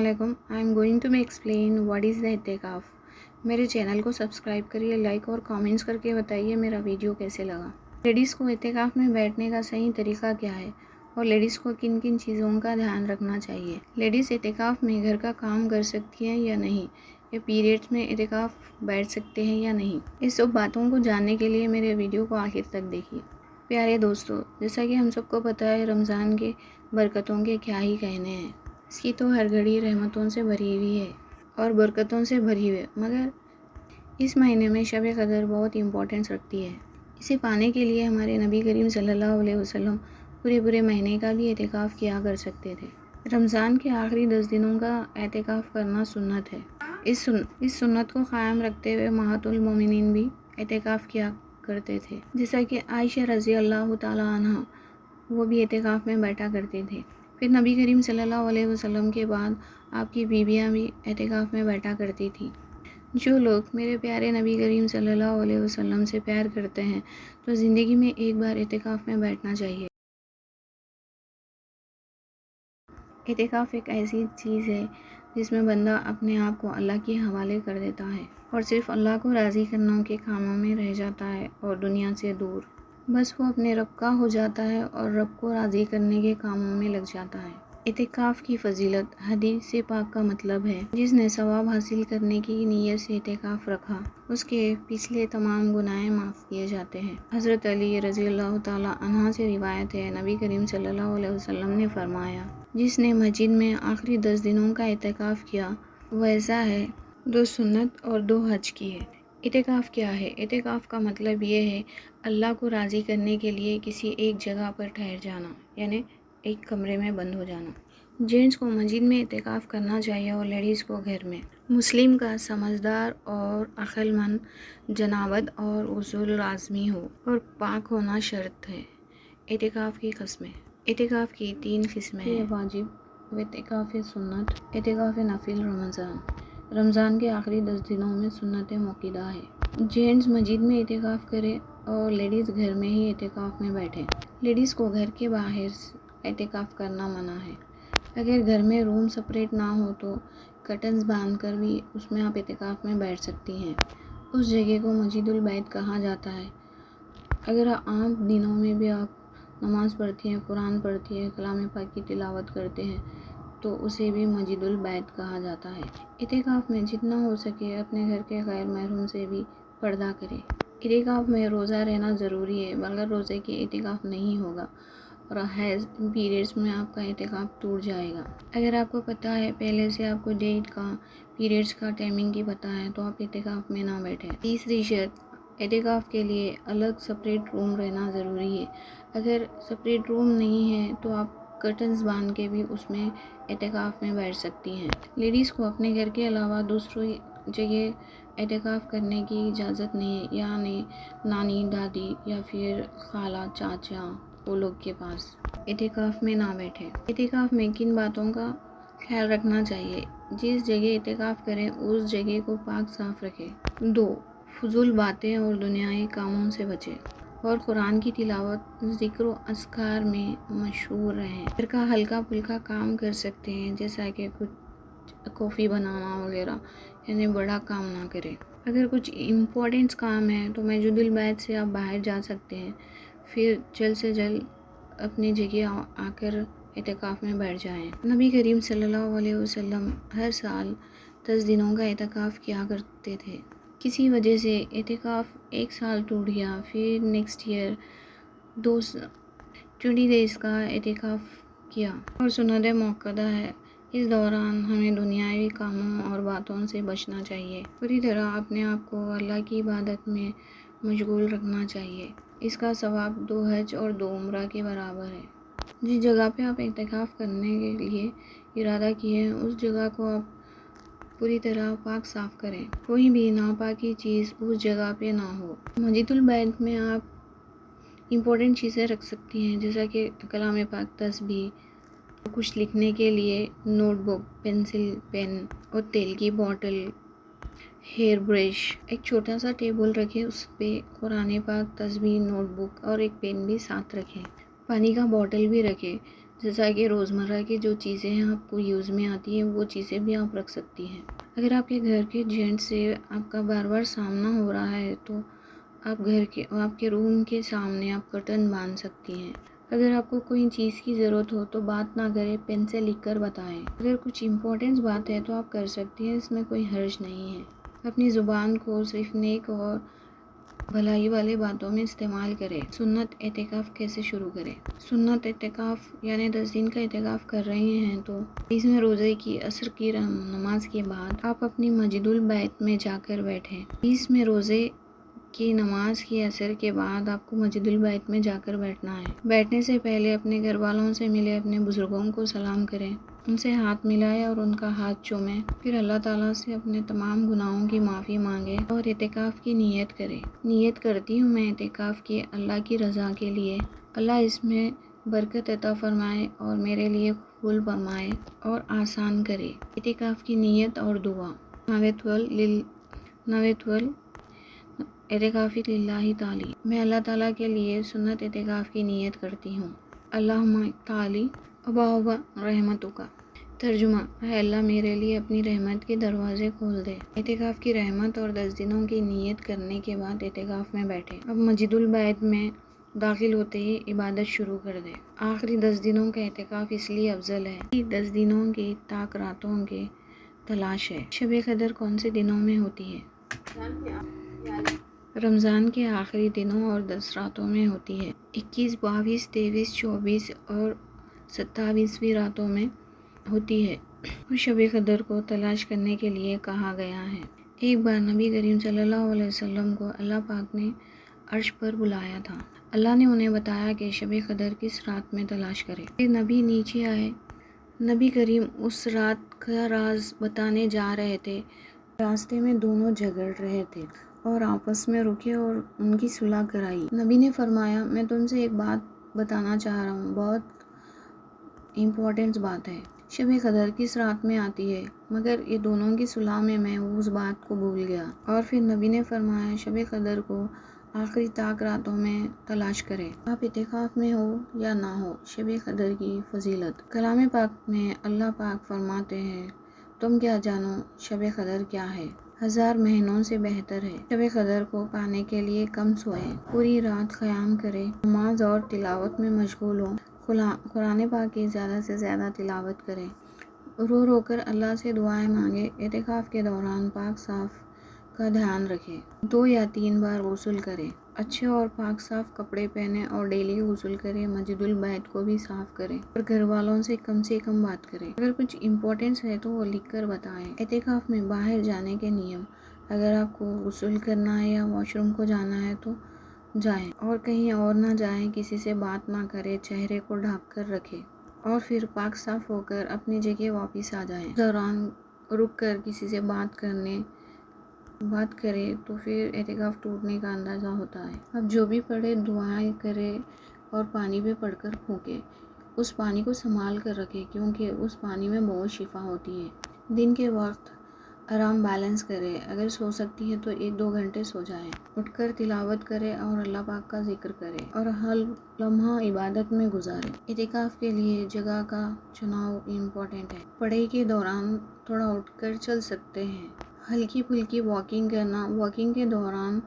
अस्सलामुअलैकुम। I am going to explain what is the Itikaf. मेरे channel को सब्सक्राइब करिए, लाइक और कमेंट्स करके बताइए मेरा वीडियो कैसे लगा। लेडीज़ को इत्तेकाफ़ में बैठने का सही तरीका क्या है और लेडीज़ को किन किन चीज़ों का ध्यान रखना चाहिए। लेडीज़ इत्तेकाफ़ में घर का काम कर सकती हैं या नहीं, या पीरियड्स में इत्तेकाफ़ बैठ सकते हैं या नहीं। इस सब बातों को जानने के लिए मेरे वीडियो को आखिर तक देखिए। प्यारे दोस्तों, जैसा कि हम सबको पता है, रमज़ान के बरकतों के क्या ही कहने हैं। इसकी तो हर घड़ी रहमतों से भरी हुई है और बरकतों से भरी हुई है, मगर इस महीने में शब कदर बहुत इम्पोर्टेंस रखती है। इसे पाने के लिए हमारे नबी करीम सल्लल्लाहु अलैहि वसल्लम पूरे महीने का भी एतिकाफ़ किया कर सकते थे। रमज़ान के आखिरी 10 दिनों का एतिकाफ़ करना सुन्नत है। इस सुन्नत को क़ायम रखते हुए उम्महातुल मोमिनीन भी एतिकाफ़ किया करते थे, जैसा कि आयशा रज़ी अल्लाह ताला अन्हा वो भी एतिकाफ़ में बैठा करते थे। फिर नबी करीम सल्लल्लाहु अलैहि वसल्लम के बाद आपकी बीवियां भी एतिकाफ़ में बैठा करती थी। जो लोग मेरे प्यारे नबी करीम सल्लल्लाहु अलैहि वसल्लम से प्यार करते हैं तो ज़िंदगी में एक बार एतिकाफ़ में बैठना चाहिए। एतिकाफ़ एक ऐसी चीज़ है जिसमें बंदा अपने आप को अल्लाह के हवाले कर देता है और सिर्फ़ अल्लाह को राज़ी करने के कामों में रह जाता है और दुनिया से दूर। बस वो अपने रब का हो जाता है और रब को राज़ी करने के कामों में लग जाता है। इत्तिकाफ़ की फ़जीलत हदीस से पाक का मतलब है, जिसने सवाब हासिल करने की नीयत से इत्तिकाफ़ रखा उसके पिछले तमाम गुनाह माफ़ किए जाते हैं। हज़रत अली रज़ी अल्लाह ताला अन्हा से रिवायत है, नबी करीम सल्लल्लाहु अलैहि वसल्लम ने फरमाया, जिसने मस्जिद में आखिरी 10 दिनों का इत्तिकाफ़ किया वैसा है 2 सुन्नत और 2 हज किए। इत्तिकाफ़ क्या है? इत्तिकाफ़ का मतलब ये है अल्लाह को राज़ी करने के लिए किसी एक जगह पर ठहर जाना, यानी एक कमरे में बंद हो जाना। जेंट्स को मस्जिद में इत्तिकाफ़ करना चाहिए और लेडीज़ को घर में। मुस्लिम का समझदार और अक्लमंद जनाबत और उसूल लाज़मी हो और पाक होना शर्त है। इत्तिकाफ़ की किस्में। इत्तिकाफ़ की 3 किस्में हैं, वाजिब, इत्तिकाफ़ सुन्नत, इत्तिकाफ़ नफिल, रमज़ान के आखिरी 10 दिनों में सुन्नत मुक्किदा है। जेंट्स मस्जिद में इत्तिकाफ़ करें और लेडीज़ घर में ही इत्तिकाफ़ में बैठें। लेडीज़ को घर के बाहर इत्तिकाफ़ करना मना है। अगर घर में रूम सेपरेट ना हो तो कर्टन्स बांध कर भी उसमें आप इत्तिकाफ़ में बैठ सकती हैं। उस जगह को मस्जिदुल बैत कहा जाता है। अगर आम दिनों में भी आप नमाज़ पढ़ती हैं, कुरान पढ़ती हैं, कलाम पाक की तिलावत करते हैं तो उसे भी मस्जिदुल बैत कहा जाता है। इत्तिकाफ़ में जितना हो सके अपने घर के गैर महरूम से भी पर्दा करें। इत्तिकाफ़ में रोज़ा रहना ज़रूरी है, बगैर रोज़े के इत्तिकाफ़ नहीं होगा और हैज़ पीरियड्स में आपका इत्तिकाफ़ टूट जाएगा। अगर आपको पता है पहले से, आपको डेट का, पीरियड्स का, टाइमिंग की पता है तो आप इत्तिकाफ़ में ना बैठें। तीसरी शर्त, इत्तिकाफ़ के लिए अलग सेपरेट रूम रहना ज़रूरी है। अगर सेपरेट रूम नहीं है तो आप कर्टन्स बांध के भी उसमें इत्तिकाफ़ में बैठ सकती हैं। लेडीज़ को अपने घर के अलावा दूसरी जगह इत्तिकाफ़ करने की इजाज़त नहीं है, यानी नानी, दादी या फिर खाला, चाचा वो लोग के पास इत्तिकाफ़ में ना बैठे। इत्तिकाफ़ में किन बातों का ख्याल रखना चाहिए? जिस जगह इत्तिकाफ़ करें उस जगह को पाक साफ रखें। 2, फजूल बातें और दुनियाई कामों से बचें और कुरान की तिलावत, ज़िक्र व अस्कार में मशहूर रहें। घर का हल्का फुल्का काम कर सकते हैं, जैसा कि कुछ कॉफ़ी बनाना वगैरह, यानी बड़ा काम ना करें। अगर कुछ इम्पोर्टेंट काम है तो मस्जिदुल बैत से आप बाहर जा सकते हैं, फिर जल्द से जल्द अपनी जगह आकर इत्तिकाफ़ में बैठ जाएं। नबी करीम सल्लल्लाहु अलैहि वसल्लम हर साल 10 दिनों का इत्तिकाफ़ किया करते थे। किसी वजह से इत्तिकाफ़ एक साल टूट गया, फिर नेक्स्ट ईयर 20 डेज़ का इत्तिकाफ़ किया और सुन्नत मुअक्कदा है। इस दौरान हमें दुनियावी कामों और बातों से बचना चाहिए। पूरी तरह अपने आप को अल्लाह की इबादत में मशगूल रखना चाहिए। इसका सवाब 2 हज और 2 उम्रा के बराबर है। जिस जगह पे आप इत्तिकाफ़ करने के लिए इरादा किए हैं उस जगह को आप पूरी तरह पाक साफ करें। कोई भी नापाकी चीज़ उस जगह पे ना हो। मस्जिदुल बैत में आप इम्पोर्टेंट चीज़ें रख सकती हैं, जैसा कि कलाम पाक, तस्बीह, कुछ लिखने के लिए नोटबुक, पेंसिल, पेन और तेल की बोतल, हेयर ब्रश। एक छोटा सा टेबल रखें, उस पर कुरान पाक, तस्बीह, नोटबुक और एक पेन भी साथ रखें। पानी का बोतल भी रखें, جیسا کہ روزمرہ کی جو چیزیں ہیں آپ کو یوز میں آتی ہیں وہ چیزیں بھی آپ رکھ سکتی ہیں۔ اگر آپ کے گھر کے جینٹ سے آپ کا بار بار سامنا ہو رہا ہے تو آپ کے روم کے سامنے آپ کرٹن باندھ سکتی ہیں۔ اگر آپ کو کوئی چیز کی ضرورت ہو تو بات نہ کریں، پین سے لکھ کر بتائیں۔ اگر کچھ امپورٹنٹ بات ہے تو آپ کر سکتی ہیں، اس میں کوئی حرج نہیں ہے۔ اپنی زبان کو صرف نیک اور بھلائی والی باتوں میں استعمال کریں۔ سنت اعتکاف کیسے شروع کریں؟ سنت اعتکاف یعنی 10 دن کا اعتکاف کر رہے ہیں تو 20ویں روزے کی عصر کی نماز کے بعد آپ اپنی مسجد البیت میں جا کر بیٹھیں۔ 20ویں روزے کی نماز کی عصر کے بعد آپ کو مسجد البیت میں جا کر بیٹھنا ہے۔ بیٹھنے سے پہلے اپنے گھر والوں سے ملے، اپنے بزرگوں کو سلام کریں، ان سے ہاتھ ملائے اور ان کا ہاتھ چومیں۔ پھر اللہ تعالیٰ سے اپنے تمام گناہوں کی معافی مانگے اور اعتکاف کی نیت کرے۔ نیت کرتی ہوں میں اعتکاف کی اللہ کی رضا کے لیے، اللہ اس میں برکت عطا فرمائے اور میرے لیے قبول فرمائے اور آسان کرے۔ اعتکاف کی نیت اور دعا۔ نویت اعتکافی للہ تعالی، میں اللہ تعالیٰ کے لیے سنت اعتکاف کی نیت کرتی ہوں۔ اللہم تعالی ابواب رحمتک۔ ترجمہ: اے اللہ میرے لیے اپنی رحمت کے دروازے کھول دے۔ اعتکاف کی رحمت اور 10 دنوں کی نیت کرنے کے بعد اعتکاف میں بیٹھے۔ اب مسجد البیت میں داخل ہوتے ہی عبادت شروع کر دے۔ آخری 10 دنوں کا اعتکاف اس لیے افضل ہے کہ 10 دنوں کی تاک راتوں کی تلاش ہے۔ شب قدر کون سے دنوں میں ہوتی ہے؟ رمضان کے آخری دنوں اور 10 راتوں میں ہوتی ہے۔ 21، 22، 23، 24 اور 27ویں راتوں میں ہوتی ہے اور شب قدر کو تلاش کرنے کے لیے کہا گیا ہے۔ ایک بار نبی کریم صلی اللہ علیہ وسلم کو اللہ پاک نے عرش پر بلایا تھا۔ اللہ نے انہیں بتایا کہ شب قدر کس رات میں تلاش کرے۔ پھر نبی نیچے آئے۔ نبی کریم اس رات کا راز بتانے جا رہے تھے۔ راستے میں دونوں جھگڑ رہے تھے اور آپس میں رکے اور ان کی صلح کرائی۔ نبی نے فرمایا، میں تم سے ایک بات بتانا چاہ رہا ہوں، بہت امپورٹنٹ بات ہے۔ شب قدر کس رات میں آتی ہے؟ مگر یہ دونوں کی صلح میں اس بات کو بھول گیا۔ اور پھر نبی نے فرمایا، شب قدر کو آخری تاک راتوں میں تلاش کرے۔ آپ اعتکاف میں ہو یا نہ ہو، شب قدر کی فضیلت۔ کلام پاک میں اللہ پاک فرماتے ہیں، تم کیا جانو شب قدر کیا ہے؟ 1000 مہینوں سے بہتر ہے۔ شب قدر کو پانے کے لیے کم سوئیں، پوری رات قیام کریں، نماز اور تلاوت میں مشغول ہوں، قرآن پاک کی زیادہ سے زیادہ تلاوت کریں، رو رو کر اللہ سے دعائیں مانگیں۔ اعتکاف کے دوران پاک صاف کا دھیان رکھیں، 2 یا 3 بار غسل کریں، اچھے اور پاک صاف کپڑے پہنیں اور ڈیلی غسل کریں۔ مسجد البیت کو بھی صاف کریں اور گھر والوں سے کم بات کریں۔ اگر کچھ امپورٹنس ہے تو وہ لکھ کر بتائیں۔ اعتکاف میں باہر جانے کے نیم۔ اگر آپ کو غسل کرنا ہے یا واش روم کو جانا ہے تو جائیں اور کہیں اور نہ جائیں، کسی سے بات نہ کریں، چہرے کو ڈھک کر رکھیں اور پھر پاک صاف ہو کر اپنی جگہ واپس آ جائیں۔ دوران رک کر کسی سے بات کرے تو پھر اعتکاف ٹوٹنے کا اندازہ ہوتا ہے۔ اب جو بھی پڑھے دعائیں کرے اور پانی پہ پڑھ کر پھونکے۔ اس پانی کو سنبھال کر رکھے کیونکہ اس پانی میں بہت شفا ہوتی ہے۔ دن کے وقت آرام بیلنس کرے، اگر سو سکتی ہے تو 1-2 گھنٹے سو جائیں۔ اٹھ کر تلاوت کرے اور اللہ پاک کا ذکر کرے اور ہر لمحہ عبادت میں گزارے۔ اعتکاف کے لیے جگہ کا چناؤ امپورٹنٹ ہے۔ پڑھائی کے دوران تھوڑا اٹھ کر چل سکتے ہیں، ہلکی پھلکی واکنگ کرنا، واکنگ کے دوران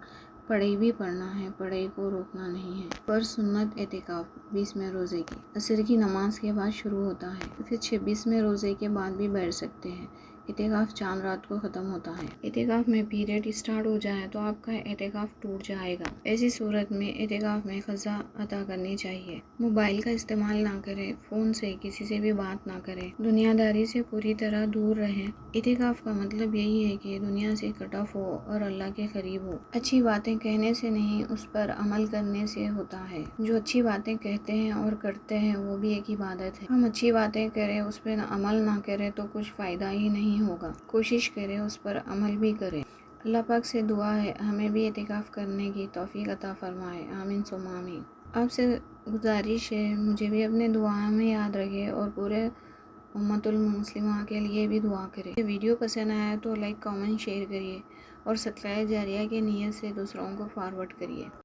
پڑھائی بھی پڑھنا ہے، پڑھائی کو روکنا نہیں ہے۔ پر سنت اعتکاف 20ویں روزے کی عصر کی نماز کے بعد شروع ہوتا ہے، پھر 26ویں روزے کے بعد بھی بیٹھ سکتے ہیں۔ اعتکاف چاند رات کو ختم ہوتا ہے۔ اعتکاف میں پیریڈ اسٹارٹ ہو جائے تو آپ کا اعتکاف ٹوٹ جائے گا۔ ایسی صورت میں اعتکاف میں قضا ادا کرنی چاہیے۔ موبائل کا استعمال نہ کریں، فون سے کسی سے بھی بات نہ کریں، دنیا داری سے پوری طرح دور رہیں۔ اعتکاف کا مطلب یہی ہے کہ دنیا سے کٹ آف ہو اور اللہ کے قریب ہو۔ اچھی باتیں کہنے سے نہیں، اس پر عمل کرنے سے ہوتا ہے۔ جو اچھی باتیں کہتے ہیں اور کرتے ہیں وہ بھی ایک عبادت ہے۔ ہم اچھی باتیں کریں، اس پر عمل نہ کریں تو کچھ فائدہ ہی نہیں ہوگا۔ کوشش کریں، اس پر عمل بھی کریں۔ اللہ پاک سے دعا ہے ہمیں بھی اعتکاف کرنے کی توفیق عطا فرمائے، آمین ثم آمین۔ آپ سے گزارش ہے مجھے بھی اپنے دعاؤں میں یاد رکھے اور پورے امت المسلمہ کے لیے بھی دعا کرے۔ یہ ویڈیو پسند آیا تو لائک، کامنٹ، شیئر کریے اور صدقہ جاریہ کی نیت سے دوسروں کو فارورڈ کریے۔